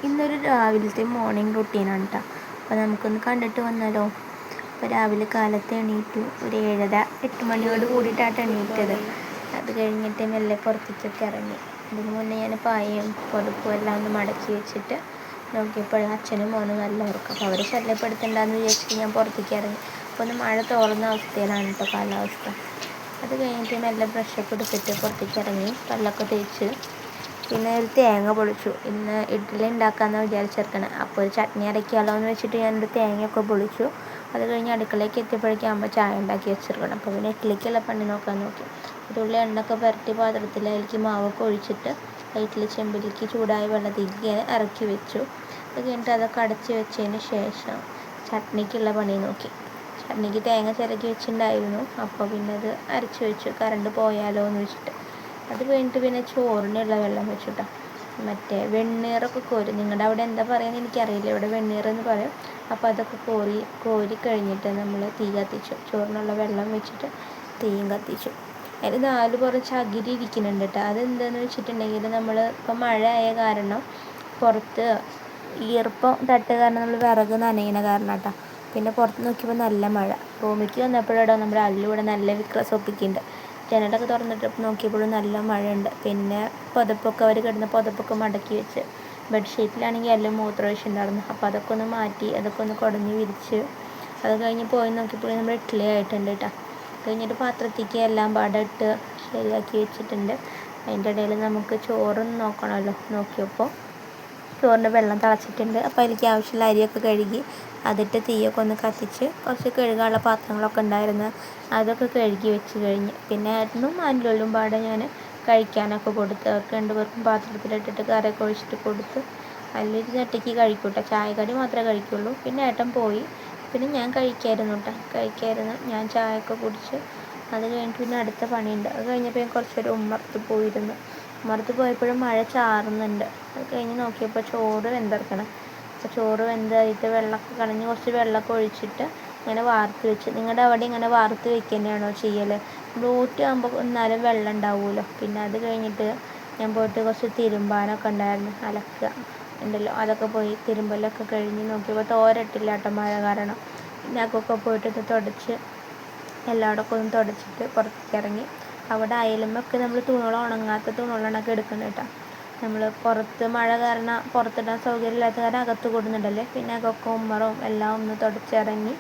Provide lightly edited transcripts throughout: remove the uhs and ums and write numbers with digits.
ഇന്നൊരു രാവിലത്തെ മോർണിംഗ് റുട്ടീനാണ് കേട്ടോ. അപ്പോൾ നമുക്കൊന്ന് കണ്ടിട്ട് വന്നാലോ. അപ്പോൾ രാവിലെ കാലത്ത് എണീറ്റു, ഒരു 7:30-8 മണിയോട് കൂടിയിട്ടാണ് എണീറ്റത്. അത് കഴിഞ്ഞിട്ട് മെല്ലെ പുറത്തേക്കൊക്കെ ഇറങ്ങി. അതിന് മുന്നേ ഞാൻ പായയും പുതപ്പും എല്ലാം ഒന്ന് മടക്കി വെച്ചിട്ട് നോക്കിയപ്പോൾ അച്ഛനും മോനും നല്ല ഉറക്കം. അപ്പോൾ അവരെ ശല്യപ്പെടുത്തണ്ടെന്ന് വിചാരിച്ചിട്ട് ഞാൻ പുറത്തേക്ക് ഇറങ്ങി. അപ്പോൾ ഒന്ന് മഴ തോർന്ന അവസ്ഥയിലാണ് കേട്ടോ കാലാവസ്ഥ. അത് കഴിഞ്ഞിട്ട് മെല്ലെ ബ്രഷൊക്കെ എടുത്തിട്ട് പുറത്തേക്ക് ഇറങ്ങി, പല്ലൊക്കെ തേച്ച് പിന്നെ ഒരു തേങ്ങ പൊളിച്ചു. ഇന്ന് ഇഡ്ഡലി ഉണ്ടാക്കാമെന്ന് വിചാരിച്ചിരിക്കണം. അപ്പോൾ ഒരു ചട്നി അരയ്ക്കാമല്ലോ എന്ന് വെച്ചിട്ട് ഞാനൊരു തേങ്ങയൊക്കെ പൊളിച്ചു. അത് കഴിഞ്ഞ് അടുക്കളയ്ക്ക് എത്തിയപ്പോഴേക്കും അമ്മ ചായ ഉണ്ടാക്കി വെച്ചിരിക്കണം. അപ്പോൾ പിന്നെ ഇഡ്ഡലിക്കുള്ള പണി നോക്കാൻ നോക്കി. അതുള്ളി എണ്ണയൊക്കെ പുരട്ടി പാത്രത്തിൽ അതിലേക്ക് മാവൊക്കെ ഒഴിച്ചിട്ട് ഇഡ്ഡലി ചെമ്പിലേക്ക് ചൂടായ വെള്ളത്തിലേക്ക് ഇറക്കി വെച്ചു. അത് കഴിഞ്ഞിട്ട് അതൊക്കെ അടച്ച് വെച്ചതിന് ശേഷം ചട്നിക്കുള്ള പണി നോക്കി. ചട്നിക്ക് തേങ്ങ ചിരകി വെച്ചിട്ടുണ്ടായിരുന്നു. അപ്പോൾ പിന്നെ അത് അരച്ച് വെച്ചു, കറണ്ട് പോയാലോ എന്ന് വെച്ചിട്ട്. അത് കഴിഞ്ഞിട്ട് പിന്നെ ചോറിനുള്ള വെള്ളം വെച്ചുട്ടോ. മറ്റേ വെണ്ണീറൊക്കെ കോരി, നിങ്ങളുടെ അവിടെ എന്താ പറയുന്നത് എനിക്കറിയില്ല, ഇവിടെ വെണ്ണീറെന്ന് പറയും. അപ്പോൾ അതൊക്കെ കോരി കഴിഞ്ഞിട്ട് നമ്മൾ തീ കത്തിച്ചു. ചോറിനുള്ള വെള്ളം വെച്ചിട്ട് തീയും കത്തിച്ചു. അതിൽ 4 പുറം ചകിരി ഇരിക്കുന്നുണ്ട് കേട്ടോ. അതെന്താണെന്ന് വെച്ചിട്ടുണ്ടെങ്കിൽ നമ്മൾ ഇപ്പം മഴ ആയ കാരണം പുറത്ത് ഈർപ്പം തട്ട് കാരണം നമ്മൾ വിറക് നനയുന്ന കാരണം കേട്ടോ. പിന്നെ പുറത്ത് നോക്കിയപ്പോൾ നല്ല മഴ. റൂമിലേക്ക് വന്നപ്പോഴാണ് നമ്മുടെ അല്ലിവിടെ നല്ല വിക്രസ് ഒപ്പിക്കുന്നുണ്ട്. ജനലൊക്കെ തുറന്നിട്ട് നോക്കിയപ്പോഴും നല്ല മഴയുണ്ട്. പിന്നെ പുതപ്പൊക്കെ അവർ കിടന്ന പുതപ്പൊക്കെ മടക്കി വെച്ച്, ബെഡ്ഷീറ്റിലാണെങ്കിൽ എല്ലാം മൂത്രമൊഴിച്ചിട്ടുണ്ടായിരുന്നു. അപ്പോൾ അതൊക്കെ ഒന്ന് മാറ്റി, അതൊക്കെ ഒന്ന് കുടഞ്ഞ് വിരിച്ച് അത് കഴിഞ്ഞ് പോയി നോക്കിയപ്പോൾ നമ്മൾ ഇഡ്ഡലി ആയിട്ടുണ്ട് കേട്ടോ. കഴിഞ്ഞിട്ട് പാത്രത്തേക്ക് എല്ലാം പാടെ ഇട്ട് ശരിയാക്കി വെച്ചിട്ടുണ്ട്. അതിൻ്റെ ഇടയിൽ നമുക്ക് ചോറൊന്ന് നോക്കണമല്ലോ. നോക്കിയപ്പോൾ ചോറിൻ്റെ വെള്ളം തിളച്ചിട്ടുണ്ട്. അപ്പോൾ അതിലേക്ക് ആവശ്യമുള്ള അരിയൊക്കെ കഴുകി അതിട്ട് തീയൊക്കെ ഒന്ന് കത്തിച്ച് കുറച്ച് കഴുകാനുള്ള പാത്രങ്ങളൊക്കെ ഉണ്ടായിരുന്നു, അതൊക്കെ കഴുകി വെച്ച് കഴിഞ്ഞ് പിന്നെ ഏട്ടനും അല്ലുള്ളും പാടെ ഞാൻ കഴിക്കാനൊക്കെ കൊടുത്ത് അവർക്ക് 2 പേർക്കും പാത്രത്തിലിട്ടിട്ട് കറിയൊക്കെ ഒഴിച്ചിട്ട് കൊടുത്ത്. അല്ലൊരു ചട്ടിക്ക് കഴിക്കൂട്ടോ, ചായക്കടി മാത്രമേ കഴിക്കുള്ളൂ. പിന്നെ ഏട്ടൻ പോയി, പിന്നെ ഞാൻ കഴിക്കായിരുന്നു. ഞാൻ ചായയൊക്കെ കുടിച്ച് അത് കഴിഞ്ഞിട്ട് പിന്നെ അടുത്ത പണിയുണ്ട്. അത് കഴിഞ്ഞപ്പോൾ ഞാൻ കുറച്ചൊരു ഉമ്മറത്ത് പോയിരുന്നു. ഉമ്മറത്ത് പോയപ്പോഴും മഴ ചാറുന്നുണ്ട്. അത് കഴിഞ്ഞ് നോക്കിയപ്പോൾ ചോറ് വെന്തിറക്കണം. അപ്പോൾ ചോറ് വെന്തായിട്ട് വെള്ളമൊക്കെ കളഞ്ഞ് കുറച്ച് വെള്ളമൊക്കെ ഒഴിച്ചിട്ട് ഇങ്ങനെ വാർത്ത് വെച്ച്. നിങ്ങളുടെ അവിടെ ഇങ്ങനെ വാർത്ത് വെക്കുക തന്നെയാണോ ചെയ്യൽ? ഊറ്റിയാകുമ്പോൾ എന്നാലും വെള്ളം ഉണ്ടാവുമല്ലോ. പിന്നെ അത് കഴിഞ്ഞിട്ട് ഞാൻ പോയിട്ട് കുറച്ച് തിരുമ്പാനൊക്കെ ഉണ്ടായിരുന്നു, അലക്കുക ഉണ്ടല്ലോ, അതൊക്കെ പോയി തിരുമ്പലൊക്കെ കഴിഞ്ഞ് നോക്കിയപ്പോൾ തോരട്ടില്ല കേട്ടോ മഴ കാരണം. പിന്നെ അതൊക്കെ പോയിട്ട് തുടച്ച് എല്ലായിടമൊക്കെ ഒന്ന് തുടച്ചിട്ട് പുറത്തേക്ക് ഇറങ്ങി. അവിടെ അയലുമൊക്കെ നമ്മൾ ഉണങ്ങാത്ത തുണികളൊക്കെ എടുക്കണം കേട്ടോ. നമ്മൾ പുറത്ത് മഴ കാരണം പുറത്തിടാൻ സൗകര്യമില്ലാത്ത കാരണം അകത്ത് കൊടുക്കുന്നുണ്ടല്ലേ. പിന്നെ അതൊക്കെ ഉമ്മറും എല്ലാം ഒന്ന് തുടച്ചിറങ്ങി.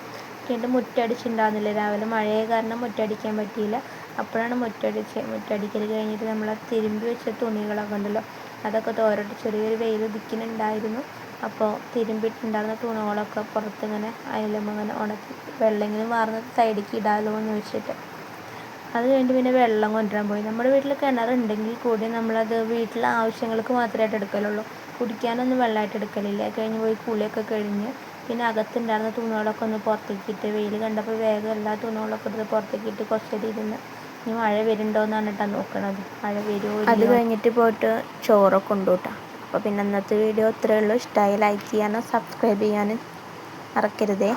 പിന്നെ മുറ്റടിച്ചിട്ടുണ്ടാകുന്നില്ല, രാവിലെ മഴയെ കാരണം മുറ്റടിക്കാൻ പറ്റിയില്ല. അപ്പോഴാണ് മുറ്റടിക്കൽ കഴിഞ്ഞിട്ട് നമ്മൾ തിരുമ്പി വെച്ച തുണികളൊക്കെ ഉണ്ടല്ലോ അതൊക്കെ തോരട്ട് ചെറിയൊരു വെയിൽ ഉദിക്കുന്നുണ്ടായിരുന്നു. അപ്പോൾ തിരുമ്പിയിട്ടുണ്ടായിരുന്ന തുണികളൊക്കെ പുറത്തിങ്ങനെ അയലുമ്മങ്ങനെ ഉണക്കി വെള്ളമെങ്കിലും വാർന്ന് സൈഡിലേക്ക് ഇടാമല്ലോ എന്ന് വെച്ചിട്ട്. അത് കഴിഞ്ഞിട്ട് പിന്നെ വെള്ളം കൊണ്ടുവരാൻ പോയി. നമ്മുടെ വീട്ടിൽ കിണറുണ്ടെങ്കിൽ കൂടി നമ്മളത് വീട്ടിലെ ആവശ്യങ്ങൾക്ക് മാത്രമായിട്ട് എടുക്കലുള്ളൂ, കുടിക്കാനൊന്നും വെള്ളമായിട്ട് എടുക്കലില്ല. കഴിഞ്ഞ് പോയി കുളിയൊക്കെ കഴിഞ്ഞ് പിന്നെ അകത്തുണ്ടായിരുന്ന തുണികളൊക്കെ ഒന്ന് പുറത്തേക്കിട്ട്, വെയിൽ കണ്ടപ്പോൾ വേഗം എല്ലാ തുണികളൊക്കെ എടുത്ത് പുറത്തേക്കിട്ട് കുറച്ചേരം ഇരുന്ന്. ഇനി മഴ വരുന്നുണ്ടോയെന്നാണ് കേട്ടോ നോക്കണത്, മഴ വരുമോ. അത് കഴിഞ്ഞിട്ട് പോയിട്ട് ചോറൊക്കെ ഉണ്ട് കേട്ടോ. അപ്പോൾ പിന്നെ ഇന്നത്തെ വീഡിയോ ഇത്രയേ ഉള്ളൂ. ഇഷ്ടമായി ലൈക്ക് ചെയ്യാനും സബ്സ്ക്രൈബ് ചെയ്യാനും മറക്കരുതേ.